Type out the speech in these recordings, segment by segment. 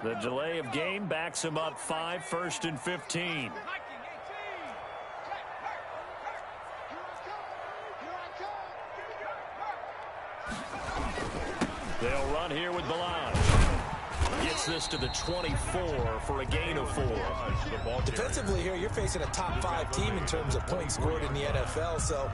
The delay of game backs him up 5, 1st and 15. They'll run here with Ballage. Gets this to the 24 for a gain of 4. Defensively here, you're facing a top 5 team in terms of points scored in the NFL. So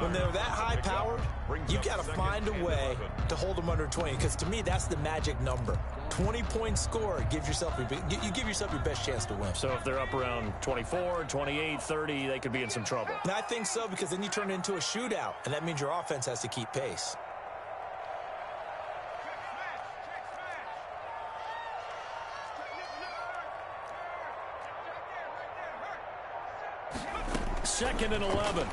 when they're that high powered, you got to find a way to hold them under 20. Because to me, that's the magic number. 20 points scored, you give yourself your best chance to win. So if they're up around 24, 28, 30, they could be in some trouble. And I think so, because then you turn it into a shootout, and that means your offense has to keep pace. Second and 11.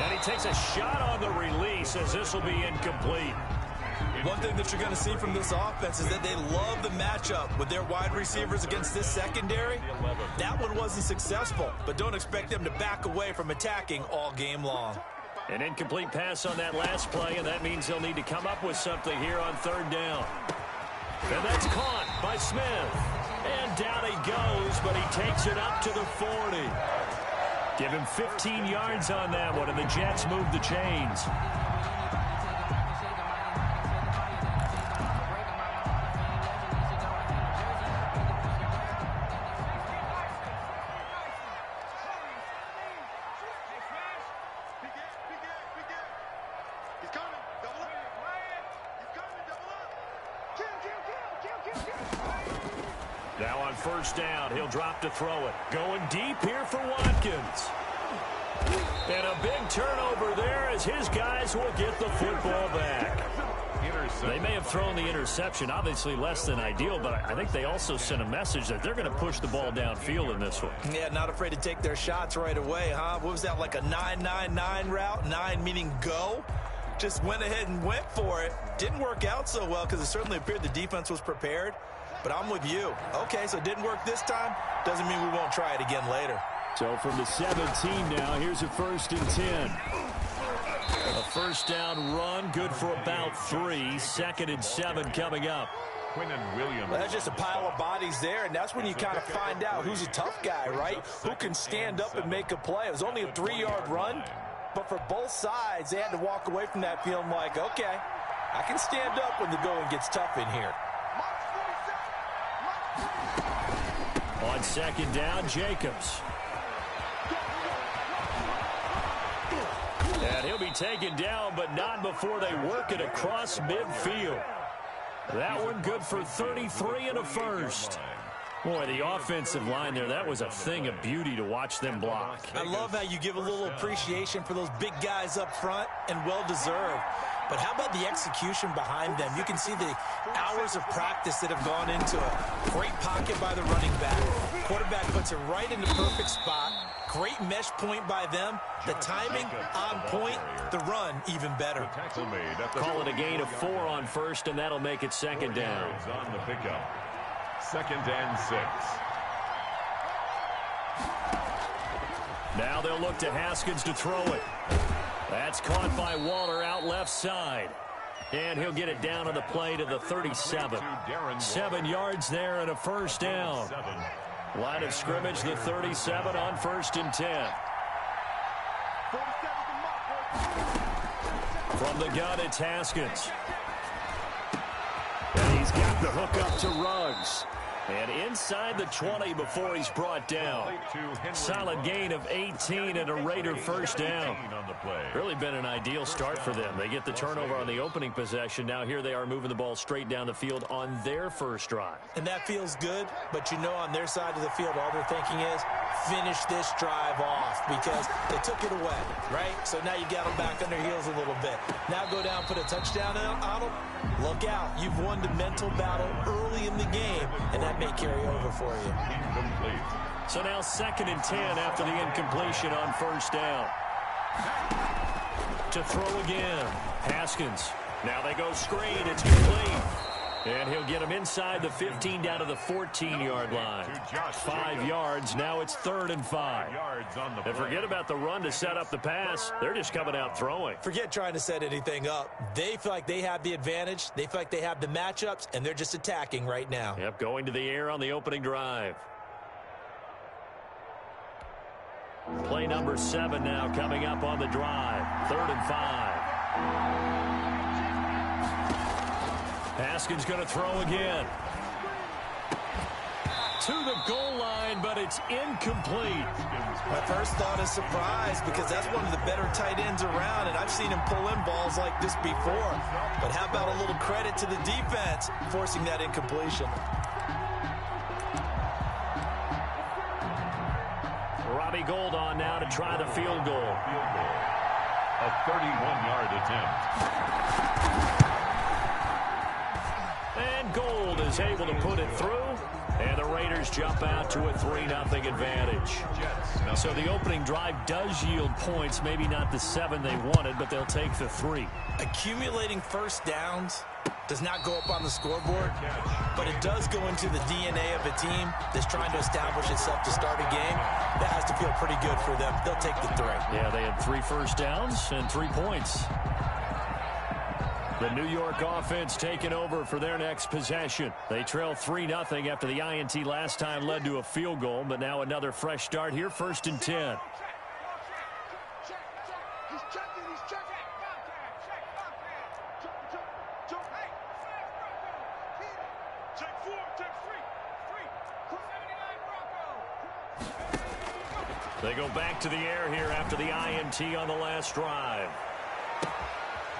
And he takes a shot on the release as this will be incomplete. One thing that you're going to see from this offense is that they love the matchup with their wide receivers against this secondary. That one wasn't successful, but don't expect them to back away from attacking all game long. An incomplete pass on that last play, and that means he'll need to come up with something here on 3rd down. And that's caught by Smith. And down he goes, but he takes it up to the 40. Give him 15 yards on that one, and the Jets move the chains. Now on 1st down, he'll drop to throw it. Going deep here for Watkins. And a big turnover there as his guys will get the football back. They may have thrown the interception, obviously less than ideal, but I think they also sent a message that they're going to push the ball downfield in this one. Yeah, not afraid to take their shots right away, huh? What was that, like a 9-9-9 route? 9 meaning go? Just went ahead and went for it. Didn't work out so well because it certainly appeared the defense was prepared. But I'm with you. Okay, so it didn't work this time. Doesn't mean we won't try it again later. So from the 17 now, here's a 1st and 10. A 1st down run, good for about 3. 2nd and 7 coming up. Well, that's just a pile of bodies there, and that's when you kind of find out who's a tough guy, right? Who can stand up and make a play. It was only a 3-yard run, but for both sides, they had to walk away from that feeling like, okay, I can stand up when the going gets tough in here. On 2nd down, Jacobs. And he'll be taken down, but not before they work it across midfield. That one good for 33 and a 1st. Boy, the offensive line there, that was a thing of beauty to watch them block. I love how you give a little appreciation for those big guys up front, and well-deserved. But how about the execution behind them? You can see the hours of practice that have gone into it. Great pocket by the running back. Quarterback puts it right in the perfect spot. Great mesh point by them. The timing on point. The run even better. Call it a gain of 4 on 1st, and that'll make it 2nd down. On the pickup. 2nd and 6. Now they'll look to Haskins to throw it. That's caught by Waller out left side. And he'll get it down on the play to the 37. 7 yards there and a 1st down. Line of scrimmage, the 37 on 1st and 10. From the gun, it's Haskins. And he's got the hook up to Ruggs. And inside the 20 before he's brought down. Solid gain of 18 and a Raider 1st down. Really been an ideal start for them. They get the turnover on the opening possession. Now here they are moving the ball straight down the field on their 1st drive. And that feels good, but you know on their side of the field all they're thinking is finish this drive off because they took it away, right? So now you got them back on their heels a little bit. Now go down, put a touchdown on them. Look out. You've won the mental battle early in the game, and that may carry over for you. Incomplete. So now 2nd and 10 after the incompletion on 1st down. To throw again. Haskins. Now they go screen. It's complete. And he'll get him inside the 15 down to the 14-yard line. 5 yards. Now it's 3rd and 5. And forget about the run to set up the pass. They're just coming out throwing. Forget trying to set anything up. They feel like they have the advantage. They feel like they have the matchups, and they're just attacking right now. Yep, going to the air on the opening drive. Play number 7 now coming up on the drive. 3rd and 5. Haskins going to throw again. To the goal line, but it's incomplete. My first thought is surprise because that's one of the better tight ends around, and I've seen him pull in balls like this before. But how about a little credit to the defense forcing that incompletion? Robbie Gould on now to try the field goal. A 31-yard attempt. And Gould is able to put it through. And the Raiders jump out to a 3-0 advantage. So the opening drive does yield points. Maybe not the 7 they wanted, but they'll take the 3. Accumulating first downs does not go up on the scoreboard, but it does go into the DNA of a team that's trying to establish itself to start a game. That has to feel pretty good for them. They'll take the 3. Yeah, they had 3 first downs and 3 points. The New York offense taking over for their next possession. They trail 3-0 after the INT last time led to a field goal, but now another fresh start here, 1st and 10. They go back to the air here after the INT on the last drive.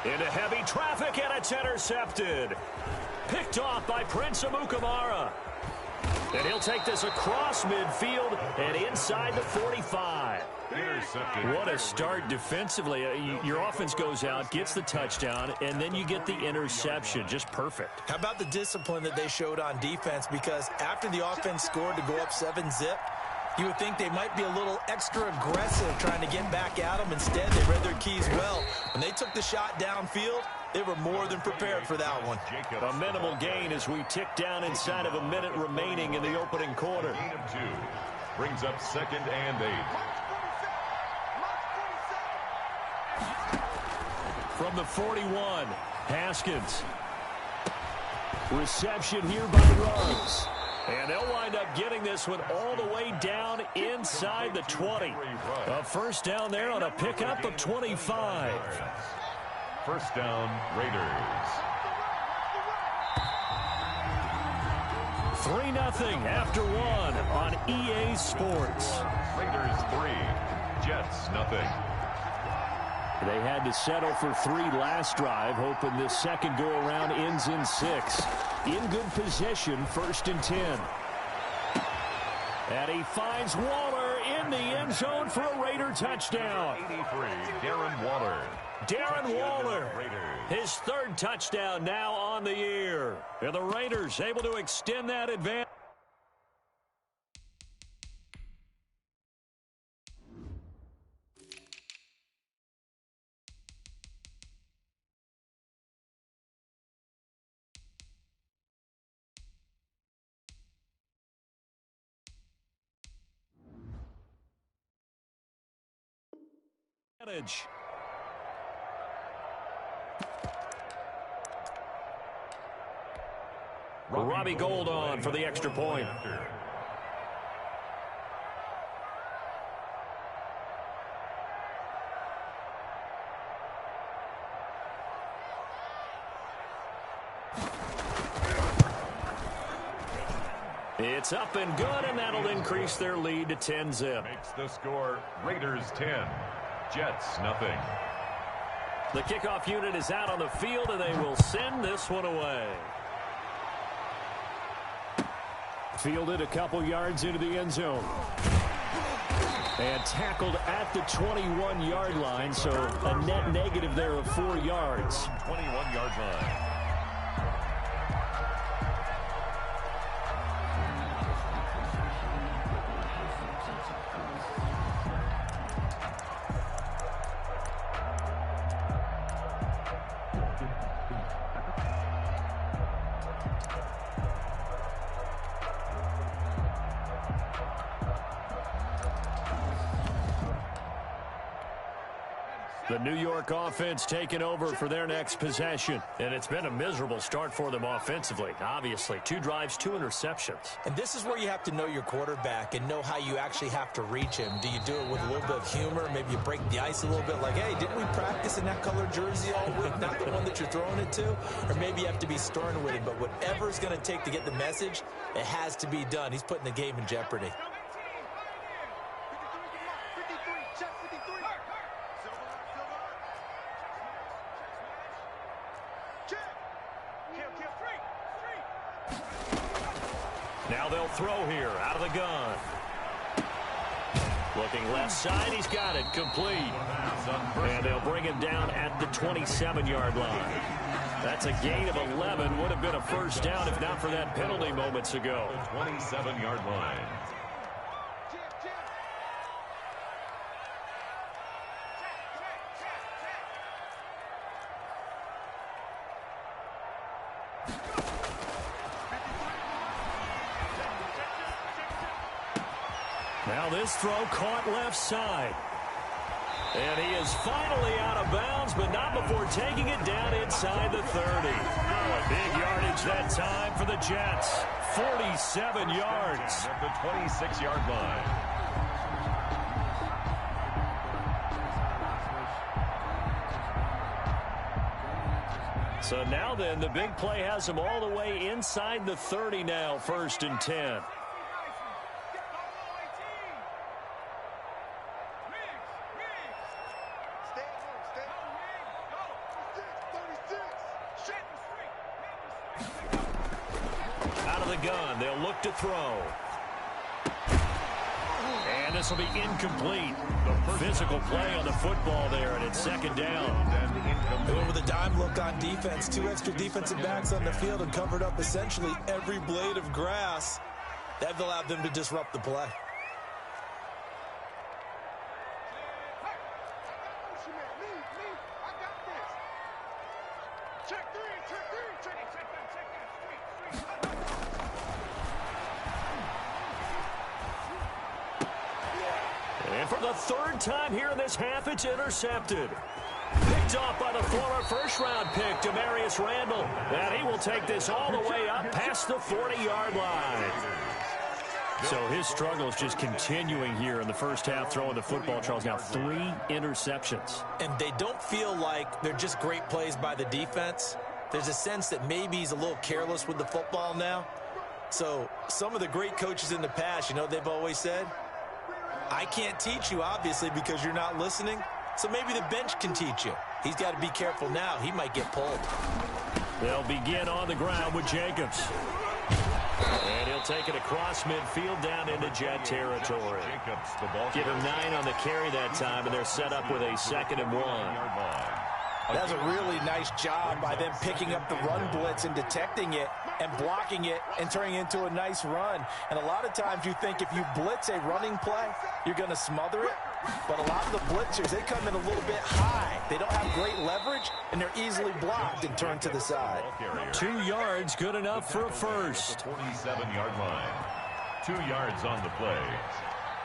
Into heavy traffic, and it's intercepted. Picked off by Prince Amukamara. And he'll take this across midfield and inside the 45. What a start defensively. Your offense goes out, gets the touchdown, and then you get the interception. Just perfect. How about the discipline that they showed on defense? Because after the offense scored to go up 7-zip, you would think they might be a little extra aggressive trying to get back at them. Instead, they read their keys well. When they took the shot downfield, they were more than prepared for that one. A minimal gain as we tick down inside of a minute remaining in the opening quarter. Gain of 2. Brings up 2nd and 8. From the 41, Haskins. Reception here by Ruggs. And they'll wind up getting this one all the way down inside the 20. A first down there on a pickup of 25. First down, Raiders. 3-0 after 1 on EA Sports. Raiders 3, Jets 0. They had to settle for 3 last drive, hoping this second go-around ends in 6. In good position, 1st and 10. And he finds Waller in the end zone for a Raider touchdown. 83, Darren Waller. Darren Waller, his 3rd touchdown now on the year. And the Raiders able to extend that advantage. Robbie Gould on for the extra point. It's up and good, and that'll increase their lead to 10-zip. Makes the score Raiders 10, Jets 0. The kickoff unit is out on the field, and they will send this one away. Fielded a couple yards into the end zone. And tackled at the 21-yard line, so a net negative there of 4 yards. 21-yard line. The New York offense taking over for their next possession. And it's been a miserable start for them offensively, obviously. 2 drives, 2 interceptions. And this is where you have to know your quarterback and know how you actually have to reach him. Do you do it with a little bit of humor? Maybe you break the ice a little bit like, hey, didn't we practice in that colored jersey all week, not the one that you're throwing it to? Or maybe you have to be stern with him. But whatever it's going to take to get the message, it has to be done. He's putting the game in jeopardy. Now they'll throw here out of the gun. Looking left side, he's got it complete. And they'll bring him down at the 27-yard line. That's a gain of 11. Would have been a first down if not for that penalty moments ago. 27-yard line. Now this throw caught left side. And he is finally out of bounds, but not before taking it down inside the 30. Big yardage that time for the Jets. 47 yards. At the 26-yard line. So now then, the big play has him all the way inside the 30 now, 1st and 10. Gun. They'll look to throw. And this will be incomplete. Physical play on the football there, and it's 2nd down. They went with a dime look on defense. 2 extra defensive backs on the field and covered up essentially every blade of grass. That allowed them to disrupt the play. And for the 3rd time here in this half, it's intercepted. Picked off by the former first-round pick, Damarius Randall. And he will take this all the way up past the 40-yard line. So his struggle is just continuing here in the first half, throwing the football, Charles. Now 3 interceptions. And they don't feel like they're just great plays by the defense. There's a sense that maybe he's a little careless with the football now. So some of the great coaches in the past, you know, they've always said, I can't teach you, obviously, because you're not listening. So maybe the bench can teach you. He's got to be careful now. He might get pulled. They'll begin on the ground with Jacobs. And he'll take it across midfield down into Jet territory. Give him 9 on the carry that time, and they're set up with a 2nd and 1. That's a really nice job by them picking up the run blitz and detecting it and blocking it and turning it into a nice run. And a lot of times you think if you blitz a running play, you're going to smother it. But a lot of the blitzers, they come in a little bit high. They don't have great leverage, and they're easily blocked and turned to the side. 2 yards, good enough for a first. 27-yard line. 2 yards on the play.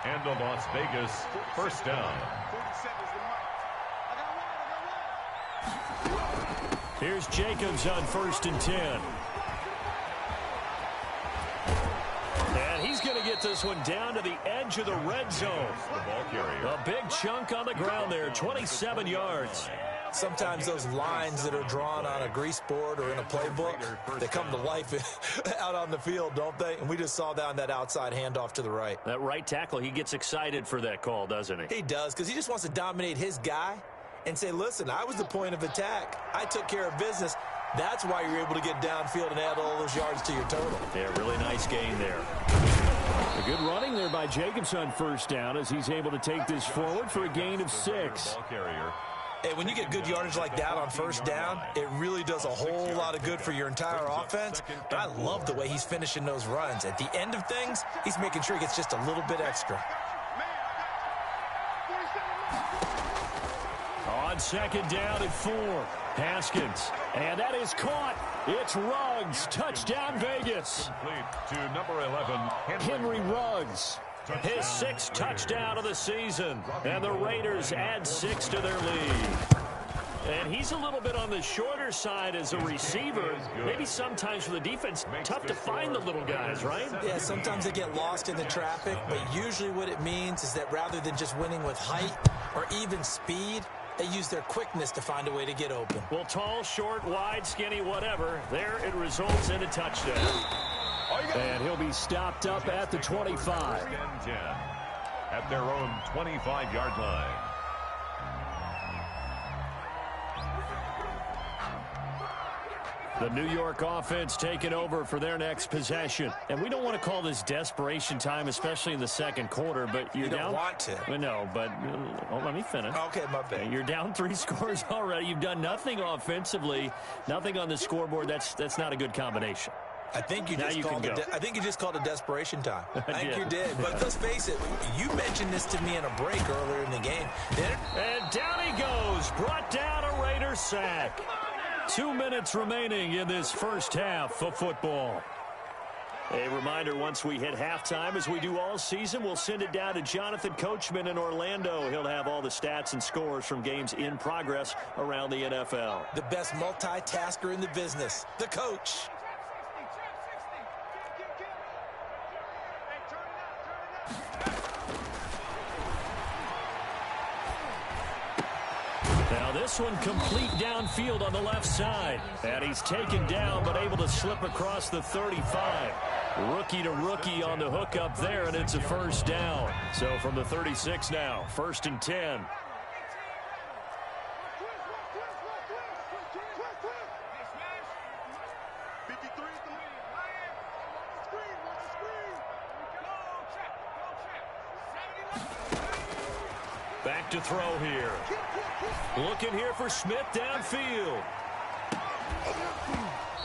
And the Las Vegas first down. Here's Jacobs on 1st and 10. And he's going to get this one down to the edge of the red zone. The ball carrier. A big chunk on the ground there, 27 yards. Sometimes those lines that are drawn on a grease board or in a playbook, they come to life out on the field, don't they? And we just saw down that outside handoff to the right. That right tackle, he gets excited for that call, doesn't he? He does, because he just wants to dominate his guy and say, listen, I was the point of attack. I took care of business. That's why you're able to get downfield and add all those yards to your total. Yeah, really nice gain there. A good running there by Jacobs on 1st down as he's able to take this forward for a gain of 6. Ball carrier. And when you get good yardage like that on 1st down, it really does a whole lot of good for your entire offense. But I love the way he's finishing those runs. At the end of things, he's making sure he gets just a little bit extra. On 2nd down at 4, Haskins. And that is caught. It's Ruggs. Touchdown, Vegas. Complete to number 11, Henry Ruggs. His 6th touchdown of the season. And the Raiders add 6 to their lead. And he's a little bit on the shorter side as a receiver. Maybe sometimes for the defense, tough to find the little guys, right? Yeah, sometimes they get lost in the traffic, but usually what it means is that rather than just winning with height or even speed, they use their quickness to find a way to get open. Well, tall, short, wide, skinny, whatever, there it results in a touchdown. And he'll be stopped up at the 25. 10 at their own 25-yard line. The New York offense taking over for their next possession. And we don't want to call this desperation time, especially in the second quarter, but you're You don't down. want to. Well, no, but let me finish. Okay, my bad. You're down 3 scores already. You've done nothing offensively, nothing on the scoreboard. That's not a good combination. I think you Now just you called can it. go. I think you just called it desperation time. I think did. you did. But let's face it. You mentioned this to me in a break earlier in the game. And down he goes, brought down a Raider sack. 2 minutes remaining in this first half of football. A reminder, once we hit halftime, as we do all season, we'll send it down to Jonathan Coachman in Orlando. He'll have all the stats and scores from games in progress around the NFL. The best multitasker in the business, the coach. Now this one complete downfield on the left side. And he's taken down but able to slip across the 35. Rookie to rookie on the hook up there, and it's a first down. So from the 36 now, 1st and 10. Back to throw here. Looking here for Smith downfield.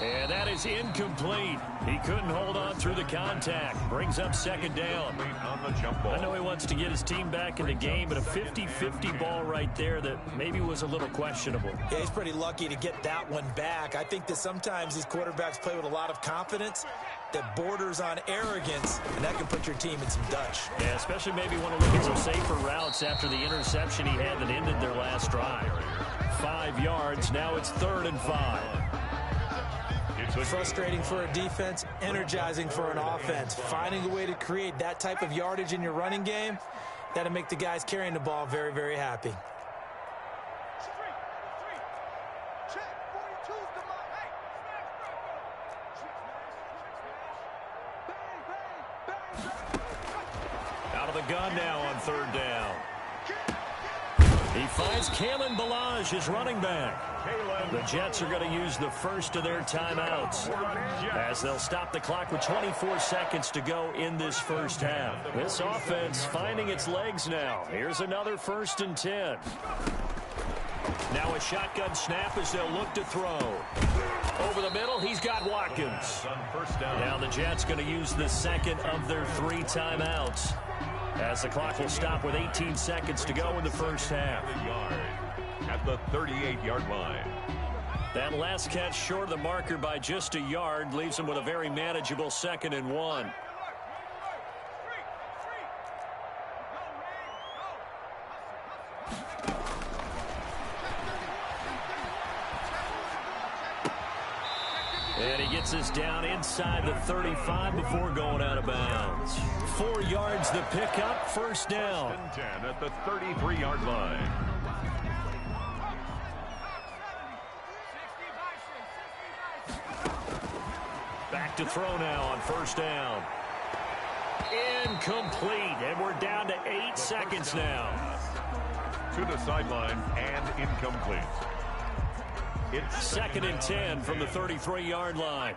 And that is incomplete. He couldn't hold on through the contact. Brings up 2nd down. On the jump ball. I know he wants to get his team back in the game, but a 50-50 ball right there that maybe was a little questionable. Yeah, he's pretty lucky to get that one back. I think that sometimes these quarterbacks play with a lot of confidence that borders on arrogance, and that can put your team in some Dutch. Yeah, especially maybe want to look at some safer routes after the interception he had that ended their last drive. 5 yards. Now it's 3rd and 5. Frustrating for a defense, energizing for an offense. Finding a way to create that type of yardage in your running game, that'll make the guys carrying the ball very, very happy. Out of the gun now on 3rd down. He finds Kalen Ballage, his running back. The Jets are going to use the first of their timeouts as they'll stop the clock with 24 seconds to go in this first half. This offense finding its legs now. Here's another 1st and 10. Now a shotgun snap as they'll look to throw. Over the middle, he's got Watkins. Now the Jets going to use the 2nd of their 3 timeouts as the clock will stop with 18 seconds to go in the first half. At the 38-yard line. That last catch short of the marker by just a yard leaves him with a very manageable 2nd and 1. And he gets us down inside the 35 before going out of bounds. 4 yards the pickup, 1st down. 10 at the 33-yard line. Back to throw now on 1st down. Incomplete, and we're down to 8 seconds now. To the sideline and incomplete. It's 2nd and 10 from the 33-yard line.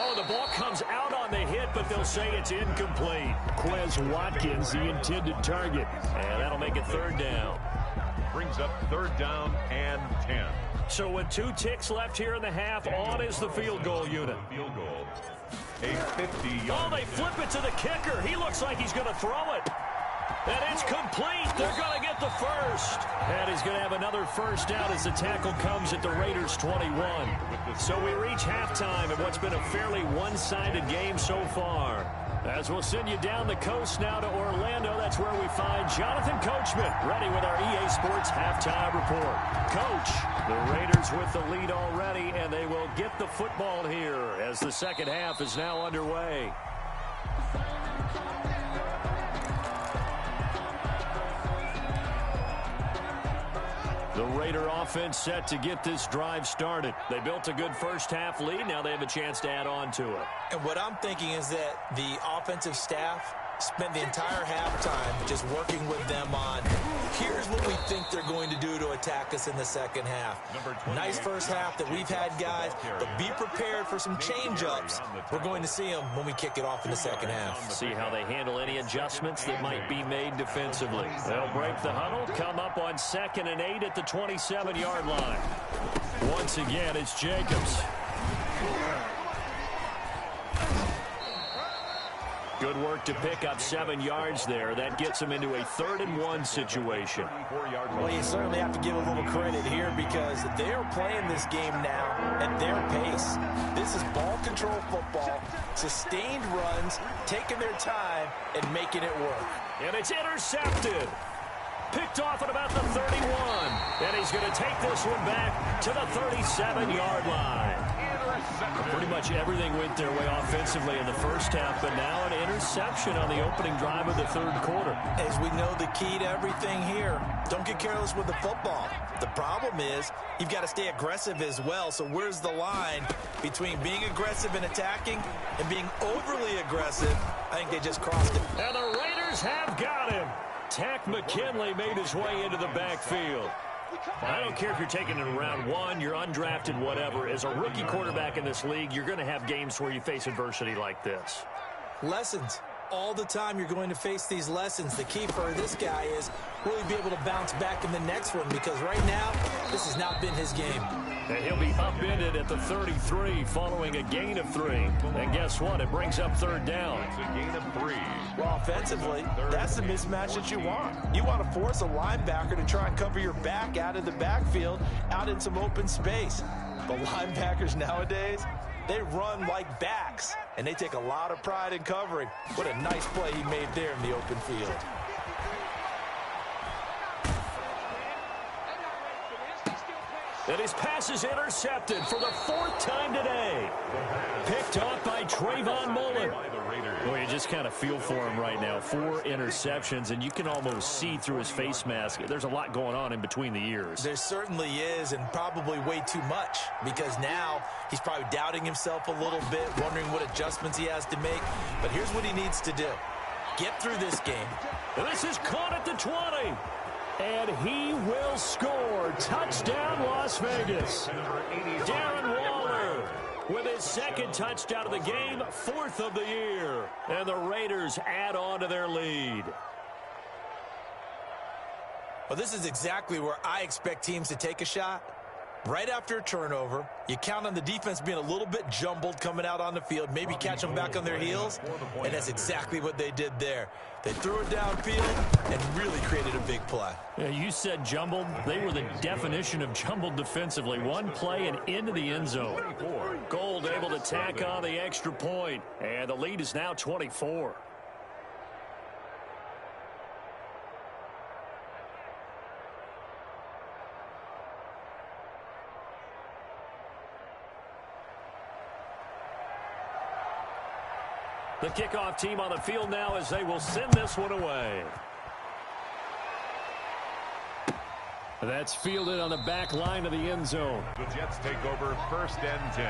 Oh, the ball comes out on the hit, but they'll say it's incomplete. Quez Watkins, the intended target. And that'll make it 3rd down. brings up 3rd down and 10. So with 2 ticks left here in the half, on is the field goal unit. Field goal. A 50-yard. Oh, they flip it to the kicker. He looks like he's going to throw it. And it's complete. They're going to get the first. And he's going to have another first down as the tackle comes at the Raiders' 21. So we reach halftime in what's been a fairly one-sided game so far. As we'll send you down the coast now to Orlando, that's where we find Jonathan Coachman, ready with our EA Sports Halftime Report. Coach, the Raiders with the lead already, and they will get the football here as the second half is now underway. The Raider offense set to get this drive started. They built a good first-half lead. Now they have a chance to add on to it. And what I'm thinking is that the offensive staff spent the entire halftime just working with them on, here's what we think they're going to do to attack us in the second half. Nice first half that we've had, guys, but be prepared for some change-ups. We're going to see them when we kick it off in the second half. See how they handle any adjustments that might be made defensively. They'll break the huddle, come up on 2nd and 8 at the 27-yard line. Once again, it's Jacobs. Good work to pick up 7 yards there. That gets them into a 3rd-and-1 situation. Well, you certainly have to give a little credit here because they are playing this game now at their pace. This is ball control football, sustained runs, taking their time, and making it work. And it's intercepted. Picked off at about the 31. And he's going to take this one back to the 37-yard line. Pretty much everything went their way offensively in the first half, but now an interception on the opening drive of the 3rd quarter. As we know, the key to everything here, don't get careless with the football. The problem is you've got to stay aggressive as well. So where's the line between being aggressive and attacking and being overly aggressive? I think they just crossed it. And the Raiders have got him. Tack McKinley made his way into the backfield. I don't care if you're taking it in round 1, you're undrafted, whatever. As a rookie quarterback in this league, you're going to have games where you face adversity like this. Lessons. All the time you're going to face these lessons. The key for this guy is will he be able to bounce back in the next one? Because right now, this has not been his game. And he'll be upended at the 33 following a gain of 3. And guess what? It brings up 3rd down. It's a gain of 3. Well, offensively, that's the mismatch that you want. You want to force a linebacker to try and cover your back out of the backfield, out in some open space. The linebackers nowadays, they run like backs, and they take a lot of pride in covering. What a nice play he made there in the open field. And his pass is intercepted for the 4th time today. Picked off by Trayvon Mullen. Well, you just kind of feel for him right now. 4 interceptions, and you can almost see through his face mask. There's a lot going on in between the ears. There certainly is, and probably way too much, because now he's probably doubting himself a little bit, wondering what adjustments he has to make. But here's what he needs to do. Get through this game. And this is caught at the 20. And he will score. Touchdown, Las Vegas. Darren Waller with his 2nd touchdown of the game, 4th of the year. And the Raiders add on to their lead. Well, this is exactly where I expect teams to take a shot. Right after a turnover, you count on the defense being a little bit jumbled coming out on the field, maybe catch them back on their heels, and that's exactly what they did there. They threw it downfield and really created a big play. Yeah, you said jumbled. They were the definition of jumbled defensively. One play and into the end zone. Gold able to tack on the extra point, and the lead is now 24. The kickoff team on the field now as they will send this one away. That's fielded on the back line of the end zone. The Jets take over 1st and 10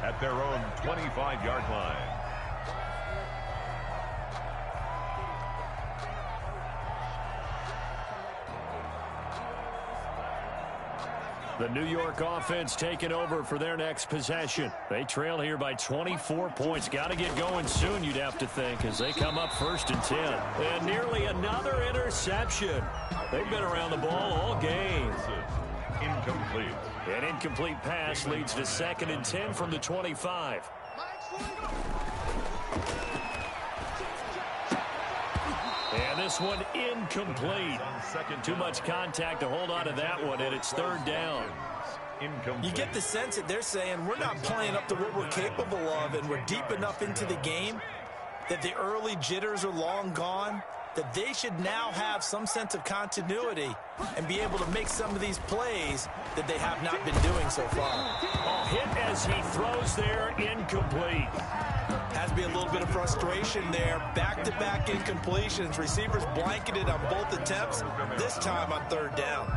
at their own 25-yard line. The New York offense taking over for their next possession. They trail here by 24 points. Got to get going soon, you'd have to think, as they come up 1st and 10. And nearly another interception. They've been around the ball all game. Incomplete. An incomplete pass leads to 2nd and 10 from the 25. And this one incomplete. Too much contact to hold on to that one, and it's 3rd down. Incomplete. You get the sense that they're saying we're not playing up to what we're capable of, and we're deep enough into the game that the early jitters are long gone, that they should now have some sense of continuity and be able to make some of these plays that they have not been doing so far. Oh, hit as he throws there, incomplete. Has to be a little bit of frustration there. Back-to-back incompletions. Receivers blanketed on both attempts, this time on 3rd down.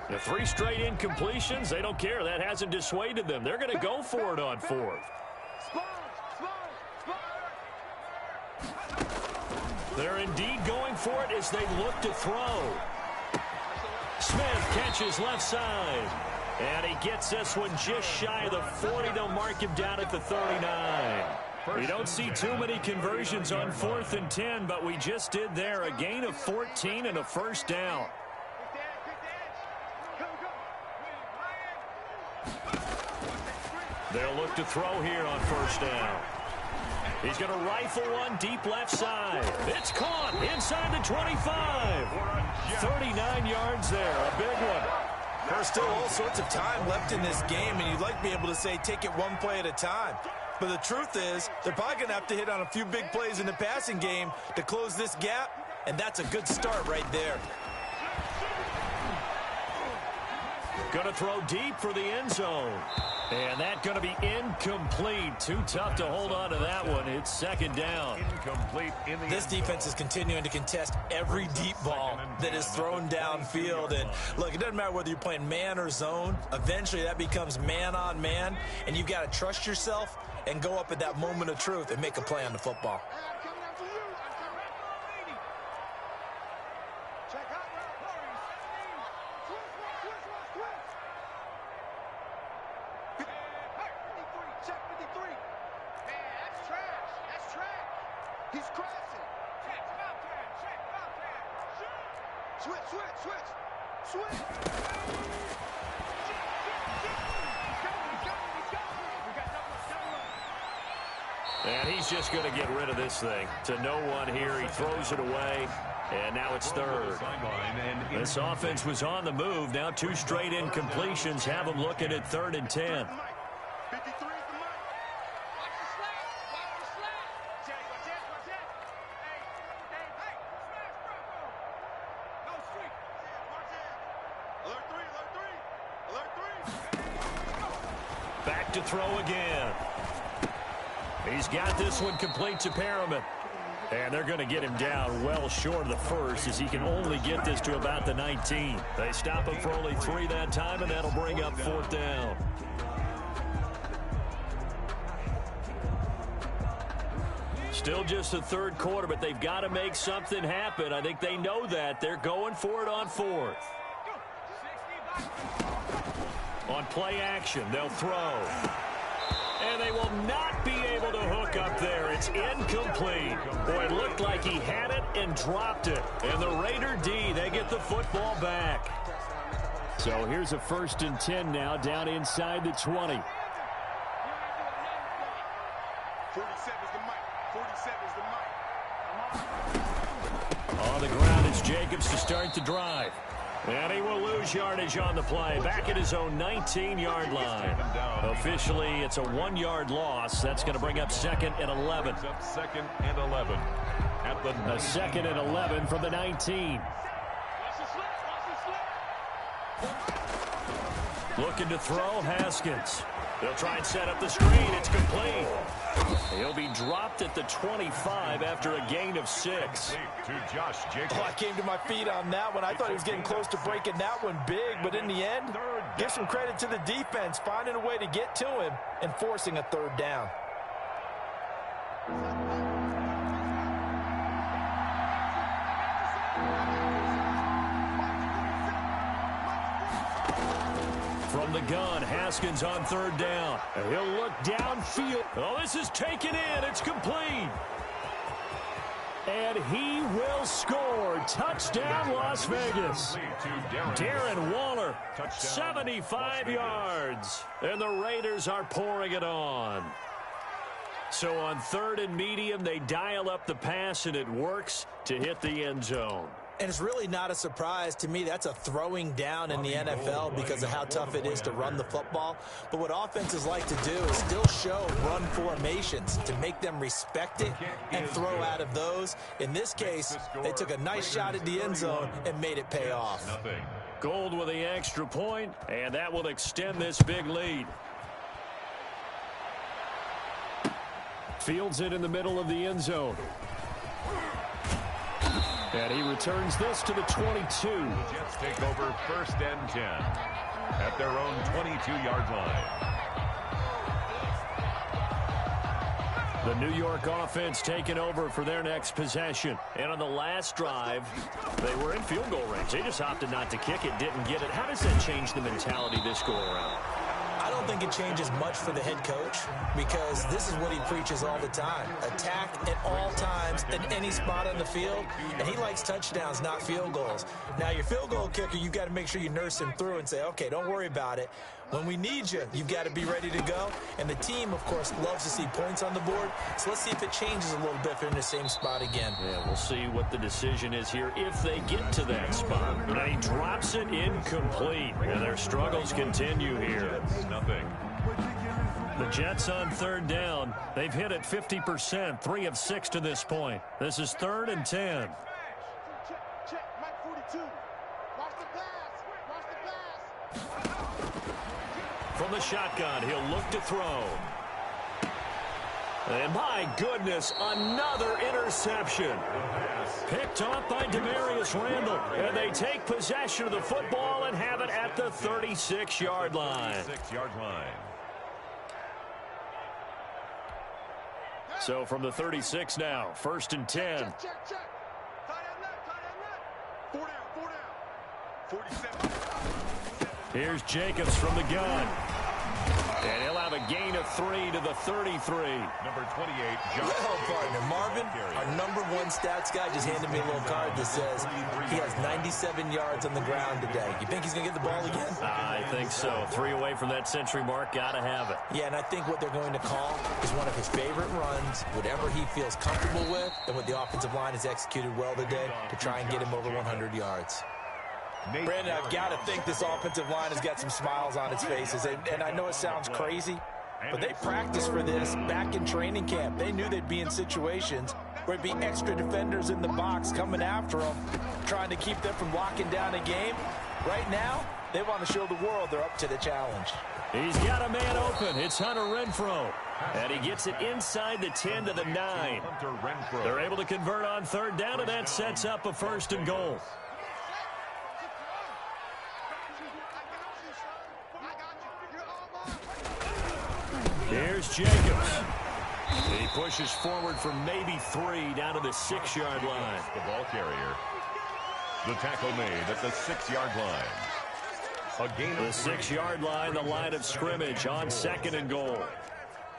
The 3 straight incompletions, they don't care. That hasn't dissuaded them. They're going to go for it on 4th. They're indeed going for it as they look to throw. Smith catches left side. And he gets this one just shy of the 40. They'll mark him down at the 39. We don't see too many conversions on 4th and 10, but we just did there. A gain of 14 and a 1st down. They'll look to throw here on 1st down. He's going to rifle one deep left side. It's caught inside the 25. 39 yards there, a big one. There's still all sorts of time left in this game, and you'd like to be able to say take it one play at a time. But the truth is, they're probably going to have to hit on a few big plays in the passing game to close this gap, and that's a good start right there. Going to throw deep for the end zone. And that's going to be incomplete. Too tough to hold on to that one. It's 2nd down. Incomplete in the This defense is continuing to contest every deep ball that is thrown downfield. And look, it doesn't matter whether you're playing man or zone. Eventually that becomes man on man. And you've got to trust yourself and go up at that moment of truth and make a play on the football. And he's just going to get rid of this thing. To no one here. He throws it away. And now it's 3rd. This offense was on the move. Now 2 straight incompletions have them looking at 3rd and 10. Back to throw again. He's got this one complete to Perriman. And they're going to get him down well short of the 1st as he can only get this to about the 19. They stop him for only 3 that time, and that'll bring up 4th down. Still just the 3rd quarter, but they've got to make something happen. I think they know that. They're going for it on 4th. On play action, they'll throw. And they will not be able to hook up there. It's incomplete. Boy, it looked like he had it and dropped it. And the Raider D, they get the football back. So here's a 1st and 10 now down inside the 20. 47's the mic. 47's the mic. On the ground, it's Jacobs to start the drive. And he will lose yardage on the play. Back at his own 19-yard line. Officially, it's a 1-yard loss. That's going to bring up 2nd and 11. 2nd and 11. At the 2nd and 11 from the 19. Looking to throw, Haskins. They'll try and set up the screen. It's complete. He'll be dropped at the 25 after a gain of 6. To Josh Jacobs. Oh, I came to my feet on that one. I thought he was getting close to breaking that one big, but in the end, give some credit to the defense, finding a way to get to him and forcing a 3rd down. From the gun, Haskins on 3rd down. And he'll look downfield. Oh, this is taken in. It's complete. And he will score. Touchdown, Las Vegas. Darren Waller, 75 yards. And the Raiders are pouring it on. So on 3rd and medium, they dial up the pass, and it works to hit the end zone. And it's really not a surprise to me. That's a throwing down in the NFL because of how tough it is to run the football. But what offenses like to do is still show run formations to make them respect it and throw out of those. In this case, they took a nice shot at the end zone and made it pay off. Gold with the extra point, and that will extend this big lead. Fields it in the middle of the end zone. And he returns this to the 22. Jets take over 1st and 10 at their own 22-yard line. The New York offense taking over for their next possession. And on the last drive, they were in field goal range. They just opted not to kick it, didn't get it. How does that change the mentality this go around? I don't think it changes much for the head coach because this is what he preaches all the time. Attack at all times in any spot on the field, and he likes touchdowns, not field goals. Now, your field goal kicker, you've got to make sure you nurse him through and say, okay, don't worry about it. When we need you, you've got to be ready to go. And the team, of course, loves to see points on the board. So let's see if it changes a little bit if they're in the same spot again. Yeah, we'll see what the decision is here if they get to that spot. And he drops it incomplete. And their struggles continue here. Nothing. The Jets on 3rd down. They've hit it 50%, 3 of 6 to this point. This is 3rd and 10. Check, Mike 42. Watch the pass. Watch the pass. From the shotgun, he'll look to throw. And my goodness, another interception. Picked off by Demarius Randall. And they take possession of the football and have it at the 36-yard line. 36-yard line. So from the 36 now, 1st and 10. Check. Tie that nut. 4 down. 47. Here's Jacobs from the gun. And he'll have a gain of 3 to the 33. Number 28, John. Well, partner, Marvin, our #1 stats guy just handed me a little card that says he has 97 yards on the ground today. You think he's going to get the ball again? I think so. 3 away from that century mark. Got to have it. Yeah, and I think what they're going to call is one of his favorite runs, whatever he feels comfortable with, and what the offensive line has executed well today to try and get him over 100 yards. Brandon, I've got to think this offensive line has got some smiles on its faces. And I know it sounds crazy, but they practiced for this back in training camp. They knew they'd be in situations where there'd be extra defenders in the box coming after them, trying to keep them from locking down a game. Right now, they want to show the world they're up to the challenge. He's got a man open. It's Hunter Renfrow. And he gets it inside the 10 to the 9. They're able to convert on 3rd down, and that sets up a 1st and goal. Here's Jacobs. He pushes forward from maybe 3 down to the 6-yard line. The ball carrier. The tackle made at the 6-yard line. A gain of the 6-yard line, the line of scrimmage on 2nd and goal.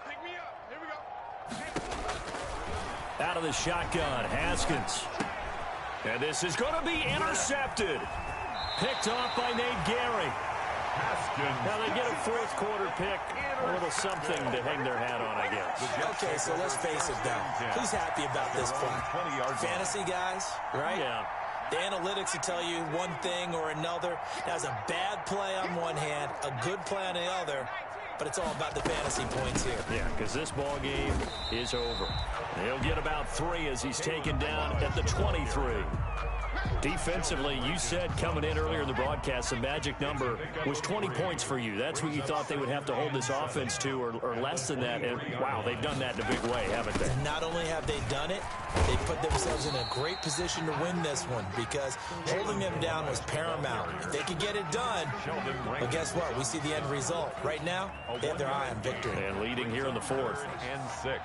Pick me up. Here we go. Out of the shotgun, Haskins. And this is going to be intercepted. Picked off by Nate Gary. Haskins. Now they get a 4th quarter pick. A little something to hang their hat on, I guess. Okay, so let's face it then. Who's happy about this play? Fantasy guys, right? Yeah. The analytics will tell you one thing or another. That was a bad play on one hand, a good play on the other, but it's all about the fantasy points here. Yeah, because this ball game is over. He'll get about 3 as he's taken down at the 23. Defensively, you said coming in earlier in the broadcast, the magic number was 20 points for you. That's what you thought they would have to hold this offense to, or less than that. And, wow, they've done that in a big way, haven't they? Not only have they done it, they put themselves in a great position to win this one because holding them down was paramount. If they could get it done, but guess what? We see the end result. Right now, they have their eye on victory. And leading here in the 4th. And 6.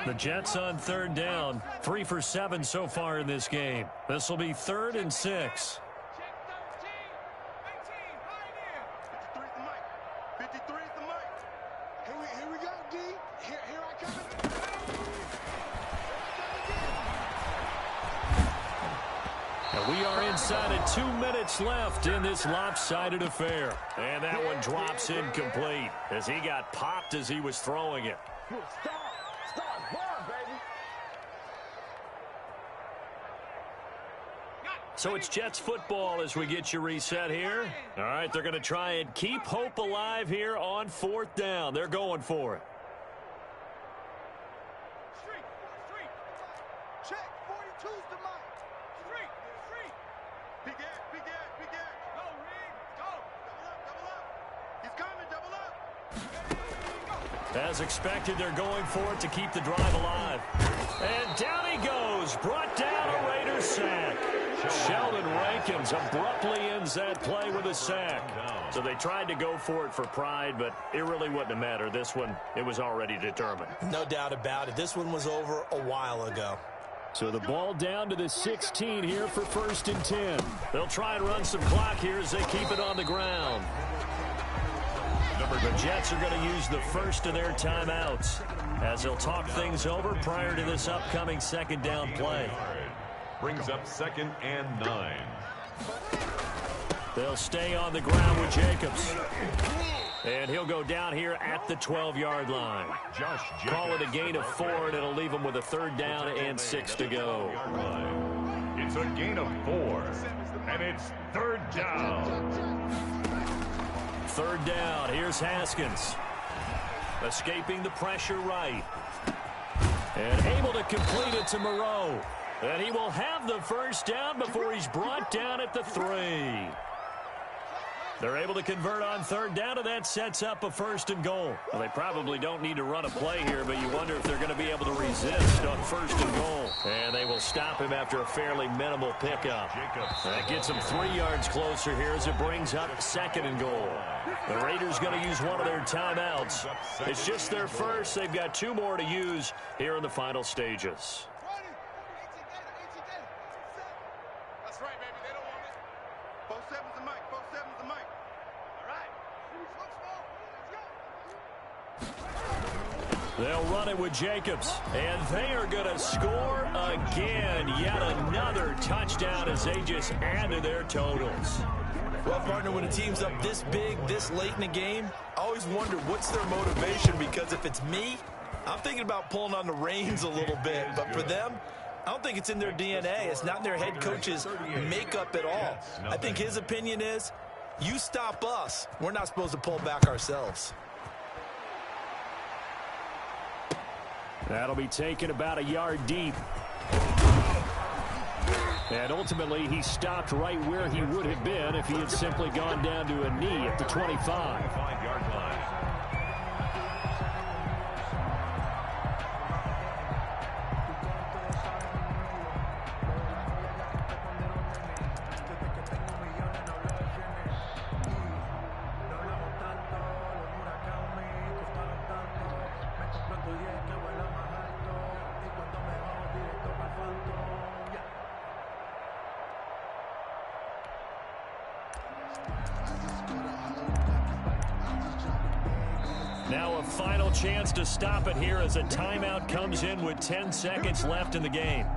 The Jets on 3rd down, 3 for 7 so far in this game. This will be 3rd and 6. 53 is the mic. 53 is the mic. Here we go, D. Here I come. And we are inside of 2 minutes left in this lopsided affair. And that one drops incomplete as he got popped as he was throwing it. So it's Jets football as we get you reset here. All right, they're going to try and keep hope alive here on 4th down. They're going for it. Check, 42's the mic. Street. Big Ed. Go, Reed, go. Double up. He's coming, double up. As expected, they're going for it to keep the drive alive. And down he goes, brought down a Raiders sack. Sheldon Rankins abruptly ends that play with a sack. So they tried to go for it for pride, but it really wouldn't have mattered. This one, it was already determined. No doubt about it. This one was over a while ago. So the ball down to the 16 here for 1st and 10. They'll try and run some clock here as they keep it on the ground. The Jets are going to use the first of their timeouts as they'll talk things over prior to this upcoming 2nd down play. Brings up 2nd and 9. They'll stay on the ground with Jacobs. And he'll go down here at the 12-yard line. Josh Jacobs. Call it a gain of 4, and it'll leave him with a 3rd down and 6 to go. It's a gain of 4, and it's 3rd down. 3rd down. Here's Haskins. Escaping the pressure right. And able to complete it to Moreau. And he will have the 1st down before he's brought down at the 3. They're able to convert on 3rd down, and that sets up a 1st and goal. Well, they probably don't need to run a play here, but you wonder if they're going to be able to resist on 1st and goal. And they will stop him after a fairly minimal pickup. That gets him 3 yards closer here as it brings up 2nd and goal. The Raiders going to use one of their timeouts. It's just their first. They've got 2 more to use here in the final stages. That's right, baby. They don't want it. 4-7's the mic. 4-7's the mic. All right. They'll run it with Jacobs, and they are going to score again. Yet another touchdown as they just add to their totals. Well, partner, when a team's up this big, this late in the game, I always wonder what's their motivation, because if it's me, I'm thinking about pulling on the reins a little bit. But for them, I don't think it's in their DNA. It's not in their head coach's makeup at all. I think his opinion is, you stop us, we're not supposed to pull back ourselves. That'll be taken about a yard deep. And ultimately, he stopped right where he would have been if he had simply gone down to a knee at the 25. 5-yard line. Now a final chance to stop it here as a timeout comes in with 10 seconds left in the game.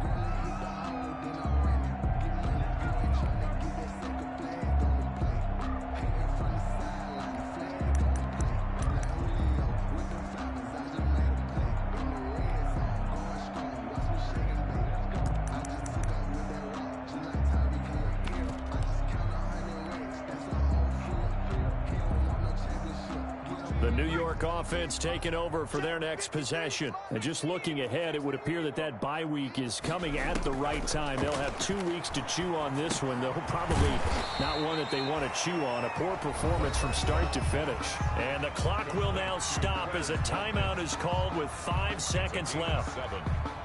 The New York offense taking over for their next possession. And just looking ahead, it would appear that that bye week is coming at the right time. They'll have 2 weeks to chew on this one, though probably not one that they want to chew on. A poor performance from start to finish. And the clock will now stop as a timeout is called with 5 seconds left. 7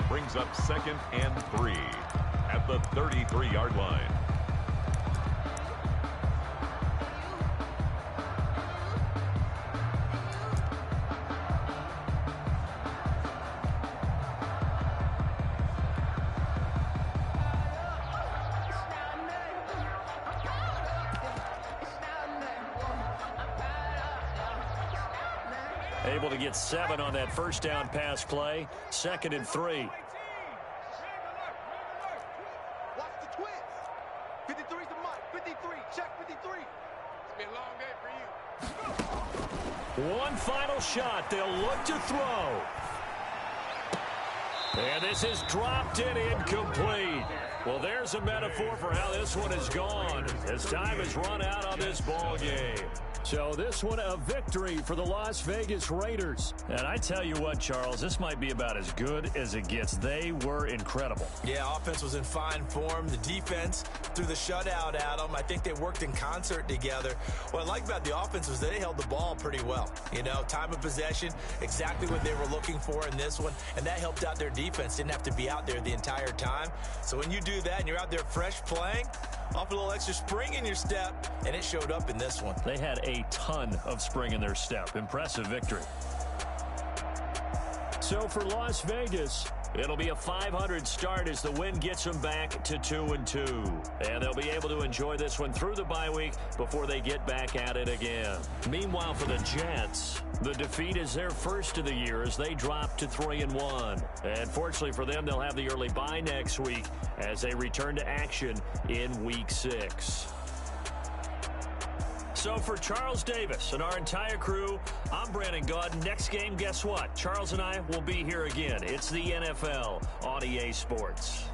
brings up 2nd and 3 at the 33-yard line. Able to get 7 on that first down pass play. 2nd and 3. Watch the twist. 53's the mark. 53. Check 53. It's been a long day for you. One final shot. They'll look to throw. And this is dropped and incomplete. Well, there's a metaphor for how this one is gone as time has run out on this ball game. So this one a victory for the Las Vegas Raiders. And I tell you what, Charles, this might be about as good as it gets. They were incredible. Yeah, offense was in fine form. The defense threw the shutout at them. I think they worked in concert together. What I like about the offense was they held the ball pretty well. You know, time of possession, exactly what they were looking for in this one. And that helped out their defense. Didn't have to be out there the entire time. So when you do that and you're out there fresh playing, off a little extra spring in your step, and it showed up in this one. They had a ton of spring in their step. Impressive victory. So for Las Vegas, it'll be a .500 start as the win gets them back to 2-2. And they'll be able to enjoy this one through the bye week before they get back at it again. Meanwhile, for the Jets, the defeat is their first of the year as they drop to 3-1. And fortunately for them, they'll have the early bye next week as they return to action in Week 6. So for Charles Davis and our entire crew, I'm Brandon Gaudin. Next game, guess what? Charles and I will be here again. It's the NFL on EA Sports.